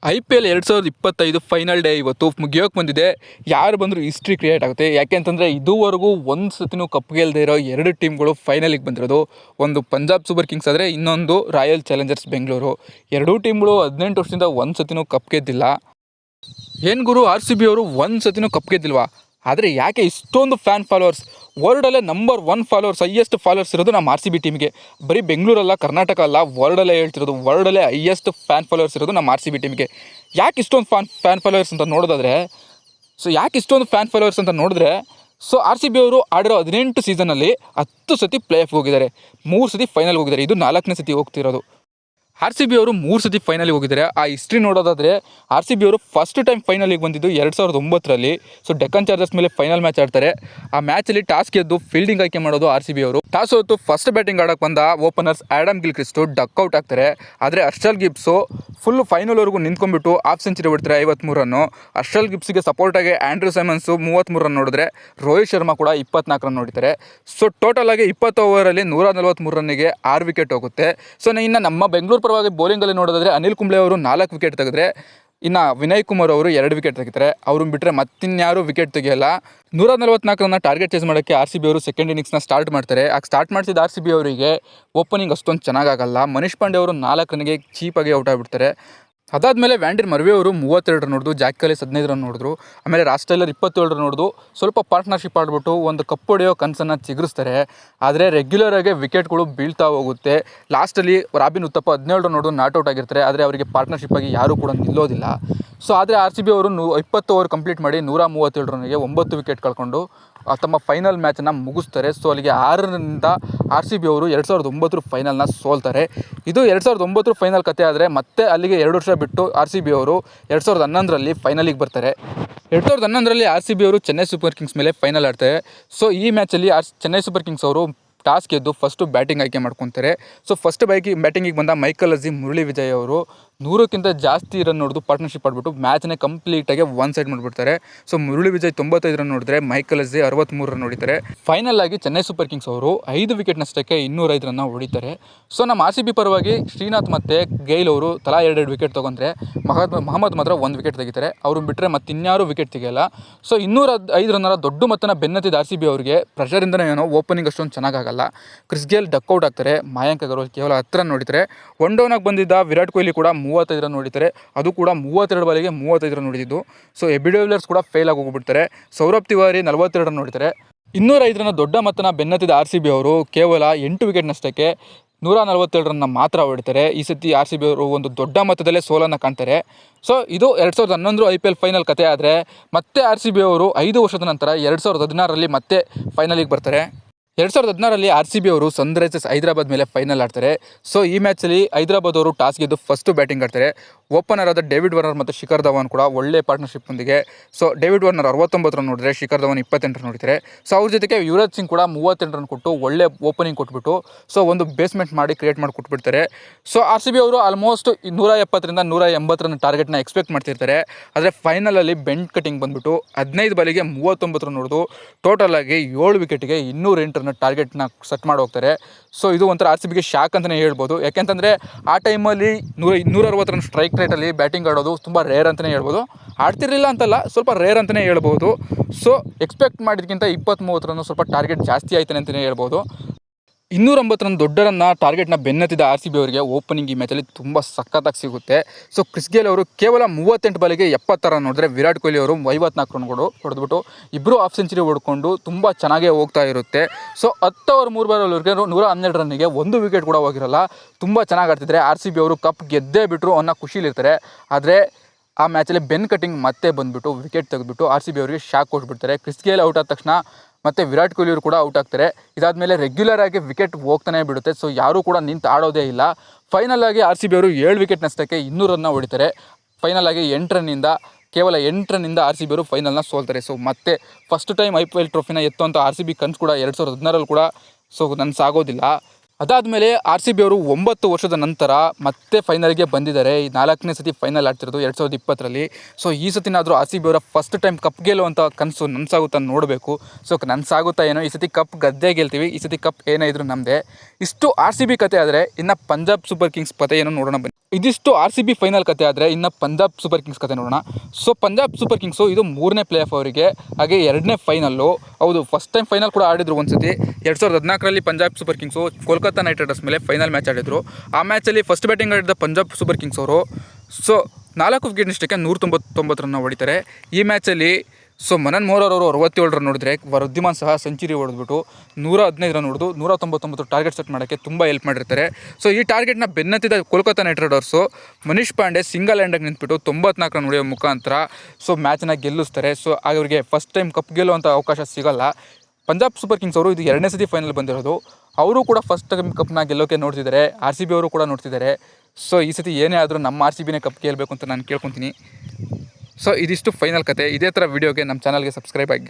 IPL 2025 final day ಇವತ್ತು ಮುಗಿಯೋಕೆ ಬಂದಿದೆ. ಯಾರು ಬಂದರೂ ಹಿಸ್ಟ್ರಿ ಕ್ರಿಯೇಟ್ ಆಗುತ್ತೆ. ಯಾಕೆಂತಂದರೆ ಇದುವರೆಗೂ ಒಂದು ಸತಿನೂ ಕಪ್ ಗೆಲ್ಲದೆ ಇರೋ ಎರಡು ಟೀಮ್ಗಳು ಫೈನಲಿಗೆ ಬಂದಿರೋದು. ಒಂದು ಪಂಜಾಬ್ ಸೂಪರ್ ಕಿಂಗ್ಸ್ ಆದರೆ ಇನ್ನೊಂದು ರಾಯಲ್ ಚಾಲೆಂಜರ್ಸ್ ಬೆಂಗಳೂರು. ಎರಡೂ ಟೀಮ್ಗಳು 18 ವರ್ಷದಿಂದ ಒಂದು ಸತಿನೂ ಕಪ್ ಗೆದ್ದಿಲ್ಲ. ಏನು ಗುರು, RCB ಅವರು ಒಂದು ಸತಿನೂ ಕಪ್ ಗೆದ್ದಿಲ್ವಾ? ಆದರೆ ಯಾಕೆ ಇಷ್ಟೊಂದು ಫ್ಯಾನ್ ಫಾಲೋವರ್ಸ್? ವರ್ಲ್ಡಲ್ಲೇ ನಂಬರ್ 1 ಫಾಲೋವರ್ಸ್, ಹೈಯೆಸ್ಟ್ ಫಾಲೋವರ್ಸ್ ಇರೋದು ನಮ್ಮ RCB ಟೀಮಿಗೆ. ಬರೀ ಬೆಂಗಳೂರಲ್ಲ, ಕರ್ನಾಟಕ ಅಲ್ಲ, ವರ್ಲ್ಡಲ್ಲೇ ಹೇಳ್ತಿರೋದು. ವರ್ಲ್ಡಲ್ಲೇ ಹೈಯೆಸ್ಟ್ ಫ್ಯಾನ್ ಫಾಲೋವರ್ಸ್ ಇರೋದು ನಮ್ಮ RCB ಟೀಮಿಗೆ. ಯಾಕೆ ಇಷ್ಟೊಂದು ಫ್ಯಾನ್ ಫಾಲೋವರ್ಸ್ ಅಂತ ನೋಡೋದಾದರೆ RCB ಅವರು ಆಡಿರೋ 18 ಸೀಸನಲ್ಲಿ 10 ಸತಿ ಪ್ಲೇ ಆಫ್ ಹೋಗಿದ್ದಾರೆ, 3 ಸತಿ ಫೈನಲ್ಗೆ ಹೋಗಿದ್ದಾರೆ. ಇದು 4ನೇ ಸತಿ ಹೋಗ್ತಿರೋದು. RCB ಅವರು 3 ಸತಿ ಫೈನಲಿಗೆ ಹೋಗಿದ್ದಾರೆ. ಆ ಹಿಸ್ಟ್ರಿ ನೋಡೋದಾದರೆ RCB ಅವರು ಫಸ್ಟ್ ಟೈಮ್ ಫೈನಲಿಗೆ ಬಂದಿದ್ದು 2009ರಲ್ಲಿ. ಸೊ ಡೆಕ್ಕನ್ ಚಾರ್ಜರ್ಸ್ ಮೇಲೆ ಫೈನಲ್ ಮ್ಯಾಚ್ ಆಡ್ತಾರೆ. ಆ ಮ್ಯಾಚಲ್ಲಿ ಟಾಸ್ ಗೆದ್ದು ಫೀಲ್ಡಿಂಗ್ ಆಯ್ಕೆ ಮಾಡೋದು RCB ಅವರು. ಟಾಸ್ ಹೊತ್ತು ಫಸ್ಟ್ ಬ್ಯಾಟಿಂಗ್ ಆಡೋಕ್ಕೆ ಬಂದ ಓಪನರ್ಸ್ ಆ್ಯಡಮ್ ಗಿಲ್ಕ್ರಿಸ್ಟು ಡಕ್ಔಟ್ ಆಗ್ತಾರೆ. ಆದರೆ ಹರ್ಷಲ್ ಗಿಬ್ಸು ಫುಲ್ ಫೈನಲ್ವರೆಗೂ ನಿಂತ್ಕೊಂಡ್ಬಿಟ್ಟು ಹಾಫ್ ಸೆಂಚುರಿ ಹೊಡ್ತಾರೆ, 53 ರನ್ನು. ಹರ್ಷಲ್ ಗಿಬ್ಸ್ಗೆ ಸಪೋರ್ಟಾಗಿ ಆ್ಯಂಡ್ರೂ ಸೈಮನ್ಸು 33 ರನ್ ನೋಡಿದ್ರೆ, ರೋಹಿತ್ ಶರ್ಮಾ ಕೂಡ 24 ರನ್ ನೋಡಿದ್ದಾರೆ. ಸೊ ಟೋಟಲ್ ಆಗಿ 20 ಓವರಲ್ಲಿ 143 ರನ್ನಿಗೆ 6 ವಿಕೆಟ್ ಹೋಗುತ್ತೆ. ಸೊ ಇನ್ನು ನಮ್ಮ ಬೆಂಗಳೂರು ಪರವಾಗಿ ಬೌಲಿಂಗಲ್ಲಿ ನೋಡೋದಾದರೆ ಅನಿಲ್ ಕುಂಬ್ಳೆ ಅವರು 4 ವಿಕೆಟ್ ತೆಗೆದ್ರೆ, ಇನ್ನು ವಿನಯ್ ಕುಮಾರ್ ಅವರು 2 ವಿಕೆಟ್ ತೆಗಿತಾರೆ. ಅವ್ರನ್ನ ಬಿಟ್ಟರೆ ಮತ್ತಿನ್ಯಾರು ವಿಕೆಟ್ ತೆಗೆಯಲ್ಲ. 144 ರನ್ನ ಟಾರ್ಗೆಟ್ ಚೇಸ್ ಮಾಡೋಕ್ಕೆ RCB ಅವರು ಸೆಕೆಂಡ್ ಇನ್ನಿಂಗ್ಸ್ನ ಸ್ಟಾರ್ಟ್ ಮಾಡ್ತಾರೆ. ಸ್ಟಾರ್ಟ್ ಮಾಡಿಸಿದ RCB ಅವರಿಗೆ ಓಪನಿಂಗ್ ಅಷ್ಟೊಂದು ಚೆನ್ನಾಗಾಗಲ್ಲ. ಮನೀಶ್ ಪಾಂಡೆ ಅವರು 4 ರನ್ನಿಗೆ ಚೀಪಾಗಿ ಔಟ್ ಆಗಿಬಿಡ್ತಾರೆ. ಅದಾದಮೇಲೆ ವ್ಯಾಂಡರ್ ಮರ್ವೆ ಅವರು 32 ರನ್ ನೋಡಿದ್ರು, ಜಾಕ್ ಕಲಿಸ್ 15 ರನ್ ನೋಡಿದ್ರು. ಆಮೇಲೆ ರಾಸ್ ಟೈಲರ್ 27 ರನ್ ನೋಡಿದ್ರು. ಸ್ವಲ್ಪ ಪಾರ್ಟ್ನರ್ಶಿಪ್ ಆಡಿಬಿಟ್ಟು ಒಂದು ಕಪ್ ಹೊಡೆಯೋ ಕನಸನ್ನು ಚಿಗುರಿಸ್ತಾರೆ. ಆದರೆ ರೆಗ್ಯುಲರಾಗಿ ವಿಕೆಟ್ಗಳು ಬೀಳ್ತಾ ಹೋಗುತ್ತೆ. ಲಾಸ್ಟಲ್ಲಿ ರಾಬಿನ್ ಉತ್ತಪ್ಪ 17 ರನ್ ನೋಡಿದ್ರು ನಾಟ್ಔಟ್ ಆಗಿರ್ತಾರೆ. ಆದರೆ ಅವರಿಗೆ ಪಾರ್ಟ್ನರ್ಶಿಪ್ ಆಗಿ ಯಾರೂ ಕೂಡ ನಿಲ್ಲೋದಿಲ್ಲ. ಸೊ ಆದರೆ RCB ಅವರು 20 ಓವರ್ ಕಂಪ್ಲೀಟ್ ಮಾಡಿ 137 ರನ್ನಿಗೆ 9 ವಿಕೆಟ್ ಕಳ್ಕೊಂಡು ತಮ್ಮ ಫೈನಲ್ ಮ್ಯಾಚನ್ನು ಮುಗಿಸ್ತಾರೆ. ಸೊ ಅಲ್ಲಿಗೆ 6ರಿಂದ RCB ಅವರು 2009 ಫೈನಲ್ನ ಸೋಲ್ತಾರೆ. ಇದು 2009 ಫೈನಲ್ ಕತೆ. ಆದರೆ ಮತ್ತೆ ಅಲ್ಲಿಗೆ 2 ವರ್ಷ ಬಿಟ್ಟು RCB ಅವರು 2011ರಲ್ಲಿ ಫೈನಲಿಗೆ ಬರ್ತಾರೆ. 2011ರಲ್ಲಿ RCB ಅವರು ಚೆನ್ನೈ ಸೂಪರ್ ಕಿಂಗ್ಸ್ ಮೇಲೆ ಫೈನಲ್ ಆಡ್ತಾರೆ. ಸೊ ಈ ಮ್ಯಾಚಲ್ಲಿ ಚೆನ್ನೈ ಸೂಪರ್ ಕಿಂಗ್ಸ್ ಅವರು ಟಾಸ್ ಗೆದ್ದು ಫಸ್ಟು ಬ್ಯಾಟಿಂಗ್ ಆಯ್ಕೆ ಮಾಡ್ಕೊತಾರೆ. ಸೊ ಫಸ್ಟ್ ಬ್ಯಾಟಿಂಗಿಗೆ ಬಂದ ಮೈಕಲ್ ಅಜೀಂ, ಮುರಳಿ ವಿಜಯ್ ಅವರು 100ಕ್ಕಿಂತ ಜಾಸ್ತಿ ರನ್ ನೋಡಿದು ಪಾರ್ಟ್ನರ್ಶಿಪ್ ಆಡಿಬಿಟ್ಟು ಮ್ಯಾಚ್ನೇ ಕಂಪ್ಲೀಟಾಗಿ ಒನ್ ಸೈಡ್ ಮಾಡಿಬಿಡ್ತಾರೆ. ಸೊ ಮುರಳಿ ವಿಜಯ್ 95 ರನ್ ನೋಡಿದ್ರೆ, ಮೈಕಲ್ ಅಜೀಂ 63 ರನ್ ಹೊಡಿತಾರೆ. ಫೈನಲ್ ಆಗಿ ಚೆನ್ನೈ ಸೂಪರ್ ಕಿಂಗ್ಸ್ ಅವರು 5 ವಿಕೆಟ್ ನಷ್ಟಕ್ಕೆ 205 ರನ್ನ ಹೊಡಿತಾರೆ. ಸೊ ನಮ್ಮ RCB ಪರವಾಗಿ ಶ್ರೀನಾಥ್ ಮತ್ತು ಗೈಲ್ ಅವರು ತಲಾ 2 ವಿಕೆಟ್ ತೊಗೊಂಡ್ರೆ, ಮಹಮ್ಮದ್ ಮಾತ್ರ 1 ವಿಕೆಟ್ ತೆಗಿತಾರೆ. ಅವ್ರನ್ನ ಬಿಟ್ಟರೆ ಮತ್ತಿನ್ಯಾರು ವಿಕೆಟ್ ತೆಗೆಯಲ್ಲ. ಸೊ 205 ರನ್ನರ ದೊಡ್ಡ ಮೊತ್ತನ ಬೆನ್ನತ್ತಿದ RCB ಅವರಿಗೆ ಪ್ರೆಷರಿಂದನೇ ಏನೋ ಓಪನಿಂಗ್ ಅಷ್ಟೊಂದು ಚೆನ್ನಾಗಾಗಲ್ಲ. ಕ್ರಿಸ್ ಗೇಲ್ ಡಕ್ಔಟ್ ಆಗ್ತಾರೆ. ಮಯಾಂಕ್ ಅಗರ್ವಾಲ್ ಕೇವಲ 10 ರನ್ ನೋಡಿತಾರೆ. ಒನ್ ಡೌನಾಗಿ ಬಂದಿದ್ದ ವಿರಾಟ್ ಕೊಹ್ಲಿ ಕೂಡ 35 ರನ್ ನೋಡಿದ್ದಾರೆ. ಅದು ಕೂಡ 32 ಬಾಲಿಗೆ 35 ರನ್ ನೋಡಿದ್ದು. ಸೊ ಎಬಿ ಡಿವಿಲಿಯರ್ಸ್ ಕೂಡ ಫೇಲ್ ಆಗಿ ಹೋಗ್ಬಿಡ್ತಾರೆ. ಸೌರಭ್ ತಿವಾರಿ 42 ರನ್ ನೋಡಿದ್ದಾರೆ. 205 ರನ್ನ ದೊಡ್ಡ ಮೊತ್ತನ ಬೆನ್ನತ್ತಿದ RCB ಅವರು ಕೇವಲ 8 ವಿಕೆಟ್ ನಷ್ಟಕ್ಕೆ 147 ರನ್ನ ಮಾತ್ರ ಹೊಡಿತಾರೆ. ಈ ಸತಿ RCB ಅವರು ಒಂದು ದೊಡ್ಡ ಮೊತ್ತದಲ್ಲೇ ಸೋಲನ್ನು ಕಾಣ್ತಾರೆ. ಸೊ ಇದು 2011 IPL ಫೈನಲ್ ಕತೆ. ಆದರೆ ಮತ್ತೆ RCB ಅವರು 5 ವರ್ಷದ ನಂತರ 2016ರಲ್ಲಿ ಮತ್ತೆ ಫೈನಲಿಗೆ ಬರ್ತಾರೆ. 2016ರಲ್ಲಿ RCB ಅವರು ಸನ್ರೈಸರ್ಸ್ ಹೈದರಾಬಾದ್ ಮೇಲೆ ಫೈನಲ್ ಆಡ್ತಾರೆ. ಸೊ ಈ ಮ್ಯಾಚಲ್ಲಿ ಹೈದರಾಬಾದ್ ಅವರು ಟಾಸ್ ಗೆದ್ದು ಫಸ್ಟು ಬ್ಯಾಟಿಂಗ್ ಆಡ್ತಾರೆ. ಓಪನರ್ ಆದ ಡೇವಿಡ್ ವಾರ್ನರ್ ಮತ್ತು ಶಿಖರ್ ಧವನ್ ಕೂಡ ಒಳ್ಳೆ ಪಾರ್ಟ್ನರ್ಶಿಪ್ ಹೊಂದಿಗೆ. ಸೊ ಡೇವಿಡ್ ವಾರ್ನರ್ 69 ರನ್ ನೋಡಿದ್ರೆ, ಶಿಖರ್ ಧವನ್ 28 ರನ್ ನೋಡಿದ್ದಾರೆ. ಸೊ ಅವ್ರ ಜೊತೆಗೆ ಯುವರಾಜ್ ಸಿಂಗ್ ಕೂಡ 38 ರನ್ ಕೊಟ್ಟು ಒಳ್ಳೆ ಓಪನಿಂಗ್ ಕೊಟ್ಬಿಟ್ಟು ಸೊ ಒಂದು ಬೇಸ್ಮೆಂಟ್ ಮಾಡಿ ಕ್ರಿಯೇಟ್ ಮಾಡಿ ಕೊಟ್ಬಿಡ್ತಾರೆ. ಸೊ RCB ಅವರು ಆಲ್ಮೋಸ್ಟ್ 170ರಿಂದ 180 ರನ್ ಟಾರ್ಗೆಟ್ನ ಎಕ್ಸ್ಪೆಕ್ಟ್ ಮಾಡ್ತಿರ್ತಾರೆ. ಆದರೆ ಫೈನಲಲ್ಲಿ ಬೆಂಡ್ ಕಟಿಂಗ್ ಬಂದುಬಿಟ್ಟು 15 ಬಾಲಿಗೆ 39 ರನ್ ನೋಡಿದು ಟೋಟಲ್ ಆಗಿ 7 ವಿಕೆಟ್ಗೆ 208 ರನ್ ಟಾರ್ಗೆಟ್ನ ಸೆಟ್ ಮಾಡಿ ಹೋಗ್ತಾರೆ. ಸೊ ಇದು ಒಂಥರ RCBಗೆ ಶಾಕ್ ಅಂತಲೇ ಹೇಳ್ಬೋದು. ಯಾಕೆಂತಂದರೆ ಆ ಟೈಮಲ್ಲಿ 160 ರನ್ ಸ್ಟ್ರೈಕ್ ರೇಟಲ್ಲಿ ಬ್ಯಾಟಿಂಗ್ ಆಡೋದು ತುಂಬ ರೇರ್ ಅಂತಲೇ ಹೇಳ್ಬೋದು. ಆಡ್ತಿರಲಿಲ್ಲ ಅಂತಲ್ಲ, ಸ್ವಲ್ಪ ರೇರ್ ಅಂತಲೇ ಹೇಳ್ಬೋದು. ಸೊ ಎಕ್ಸ್ಪೆಕ್ಟ್ ಮಾಡಿದ್ಕಿಂತ 20-30 ರನ್ ಸ್ವಲ್ಪ ಟಾರ್ಗೆಟ್ ಜಾಸ್ತಿ ಆಯ್ತಾನೆ ಅಂತಲೇ ಹೇಳ್ಬೋದು. 209 ರನ್ ದೊಡ್ಡ ರನ್ನ ಟಾರ್ಗೆಟ್ನ ಬೆನ್ನತ್ತಿದ RCB ಅವರಿಗೆ ಓಪನಿಂಗ್ ಈ ಮ್ಯಾಚಲ್ಲಿ ತುಂಬ ಸಖತ್ತಾಗಿ ಸಿಗುತ್ತೆ. ಸೊ ಕ್ರಿಸ್ ಗೇಲ್ ಅವರು ಕೇವಲ 38 ಬಾಲಿಗೆ 70 ರನ್ ನೋಡಿದ್ರೆ, ವಿರಾಟ್ ಕೊಹ್ಲಿ ಅವರು 54 ರನ್ಗಳು ಹೊಡೆದ್ಬಿಟ್ಟು ಇಬ್ಬರು ಹಾಫ್ ಸೆಂಚುರಿ ಹೊಡ್ಕೊಂಡು ತುಂಬ ಚೆನ್ನಾಗೇ ಹೋಗ್ತಾ ಇರುತ್ತೆ. ಸೊ 10 ಓವರ್ 3 ಬಾಲ್ವರೆಗೆ 112 ರನ್ನಿಗೆ 1 ವಿಕೆಟ್ ಕೂಡ ಹೋಗಿರಲ್ಲ. ತುಂಬ ಚೆನ್ನಾಗಿ ಆಡ್ತಿದ್ದಾರೆ. RCB ಅವರು ಕಪ್ ಗೆದ್ದೇ ಬಿಟ್ಟರು ಅನ್ನೋ ಖುಷಿಲಿರ್ತಾರೆ. ಆದರೆ ಆ ಮ್ಯಾಚಲ್ಲಿ ಬೆನ್ ಕಟಿಂಗ್ ಮತ್ತೆ ಬಂದುಬಿಟ್ಟು ವಿಕೆಟ್ ತೆಗೆದುಬಿಟ್ಟು RCB ಅವರಿಗೆ ಶಾಕ್ ಕೊಟ್ಬಿಡ್ತಾರೆ. ಕ್ರಿಸ್ ಗೇಲ್ ಔಟ್ ಆದ ತಕ್ಷಣ ಮತ್ತು ವಿರಾಟ್ ಕೊಹ್ಲಿ ಅವರು ಕೂಡ ಔಟ್ ಆಗ್ತಾರೆ. ಇದಾದಮೇಲೆ ರೆಗ್ಯುಲರ್ ಆಗಿ ವಿಕೆಟ್ ಹೋಗ್ತಾನೆ ಬಿಡುತ್ತೆ. ಸೊ ಯಾರೂ ಕೂಡ ನಿಂತು ಆಡೋದೇ ಇಲ್ಲ. ಫೈನಲ್ ಆಗಿ RCB ಅವರು 7 ವಿಕೆಟ್ ನಷ್ಟಕ್ಕೆ 200 ರನ್ನ ಹೊಡಿತಾರೆ. ಫೈನಲ್ ಆಗಿ 8 ರನ್ನಿಂದ ಕೇವಲ 8 ರನ್ನಿಂದ RCB ಅವರು ಫೈನಲ್ನ ಸೋಲ್ತಾರೆ. ಸೊ ಮತ್ತೆ ಫಸ್ಟ್ ಟೈಮ್ IPL ಟ್ರೋಫಿನ ಎತ್ತುವಂಥ RCB ಕನ್ಸು ಕೂಡ 2016ರಲ್ಲಿ ಕೂಡ ನನಸಾಗೋದಿಲ್ಲ. ಅದಾದಮೇಲೆ RCB ಅವರು 9 ವರ್ಷದ ನಂತರ ಮತ್ತೆ ಫೈನಲ್ಗೆ ಬಂದಿದ್ದಾರೆ. ಈ 4ನೇ ಸತಿ ಫೈನಲ್ ಆಡ್ತಿರೋದು 2020ರಲ್ಲಿ. ಸೊ ಈ ಸತಿನಾದರೂ RCB ಅವರ ಫಸ್ಟ್ ಟೈಮ್ ಕಪ್ ಗೆಲ್ಲುವಂಥ ಕನಸು ನನಸಾಗುತ್ತಾ ನೋಡಬೇಕು. ಸೊ ನನಸಾಗುತ್ತಾ ಏನೋ, ಈ ಸತಿ ಕಪ್ ಗದ್ದೆ ಗೆಲ್ತೀವಿ, ಈ ಸತಿ ಕಪ್ ಏನೇ ಇದ್ರೂ ನಮ್ಮದೇ. ಇಷ್ಟು RCB ಕತೆ. ಆದರೆ ಇನ್ನು ಪಂಜಾಬ್ ಸೂಪರ್ ಕಿಂಗ್ಸ್ ಕತೆ ಏನೋ ನೋಡೋಣ ಬನ್ನಿ. ಇದಿಷ್ಟು ಆರ್ ಸಿ ಬಿ ಫೈನಲ್ ಕತೆ ಆದರೆ ಇನ್ನು ಪಂಜಾಬ್ ಸೂಪರ್ ಕಿಂಗ್ಸ್ ಕತೆ ನೋಡೋಣ. ಸೊ ಪಂಜಾಬ್ ಸೂಪರ್ ಕಿಂಗ್ಸು ಇದು 3ನೇ ಪ್ಲೇ ಆಫ್ ಅವರಿಗೆ, ಹಾಗೆ 2ನೇ ಫೈನಲ್ಲು. ಹೌದು, ಫಸ್ಟ್ ಟೈಮ್ ಫೈನಲ್ ಕೂಡ ಆಡಿದ್ರು ಒಂದ್ಸತಿ. 2014ರಲ್ಲಿ Punjab super kings Kolkata knight riders ಮೇಲೆ ಫೈನಲ್ ಮ್ಯಾಚ್ ಆಡಿದ್ರು. ಆ ಮ್ಯಾಚಲ್ಲಿ ಫಸ್ಟ್ ಬ್ಯಾಟಿಂಗ್ ಆಡಿದ ಪಂಜಾಬ್ ಸೂಪರ್ ಕಿಂಗ್ಸ್ ಅವರು 4 ವಿಕೆಟ್ ನಷ್ಟಕ್ಕೆ 199 ರನ್ನ ಹೊಡಿತಾರೆ ಈ ಮ್ಯಾಚಲ್ಲಿ. ಮನನ್ ಮೋಹರ್ ಅವರು 67 ರನ್ ಹೊಡೆದ್ರೆ, ವೃದ್ಧಿಮಾನ್ ಸಹ ಸೆಂಚುರಿ ಹೊಡೆದ್ಬಿಟ್ಟು 115 ರನ್ ಹೊಡೆದು 199 ಟಾರ್ಗೆಟ್ ಸೆಟ್ ಮಾಡೋಕ್ಕೆ ತುಂಬ ಹೆಲ್ಪ್ ಮಾಡಿರ್ತಾರೆ. ಈ ಟಾರ್ಗೆಟ್ನ ಬೆನ್ನತ್ತಿದ Kolkata knight riders Manish Pandey single ಹ್ಯಾಂಡಾಗಿ ನಿಂತ್ಬಿಟ್ಟು 94 ರನ್ ಹೊಡೆಯೋ ಮುಖಾಂತರ ಮ್ಯಾಚನ್ನ ಗೆಲ್ಲಿಸ್ತಾರೆ. ಅವರಿಗೆ ಫಸ್ಟ್ ಟೈಮ್ ಕಪ್ ಗೆಲ್ಲುವಂಥ ಅವಕಾಶ ಸಿಗಲ್ಲ. ಪಂಜಾಬ್ ಸೂಪರ್ ಕಿಂಗ್ಸ್ ಅವರು ಇದು 2ನೇ ಸತಿ ಫೈನಲ್ ಬಂದಿರೋದು. ಅವರು ಕೂಡ ಫಸ್ಟ್ ಟೈಮ್ ಕಪ್ನ ಗೆಲ್ಲೋಕೆ ನೋಡ್ತಿದ್ದಾರೆ. ಆರ್ ಸಿ ಬಿ ಅವರು ಕೂಡ ನೋಡ್ತಿದ್ದಾರೆ. ಈ ಸತಿ ಏನೇ ಆದರೂ ನಮ್ಮ ಆರ್ ಸಿ ಬಿನೇ ಕಪ್ ಗೆಲ್ಲಬೇಕು ಅಂತ ನಾನು ಕೇಳ್ಕೊತೀನಿ. ಇದಿಷ್ಟು ಫೈನಲ್ ಕತೆ. ಇದೇ ಥರ ವೀಡಿಯೋಗೆ ನಮ್ಮ ಚಾನಲ್ಗೆ ಸಬ್ಸ್ಕ್ರೈಬ್ ಆಗಿ.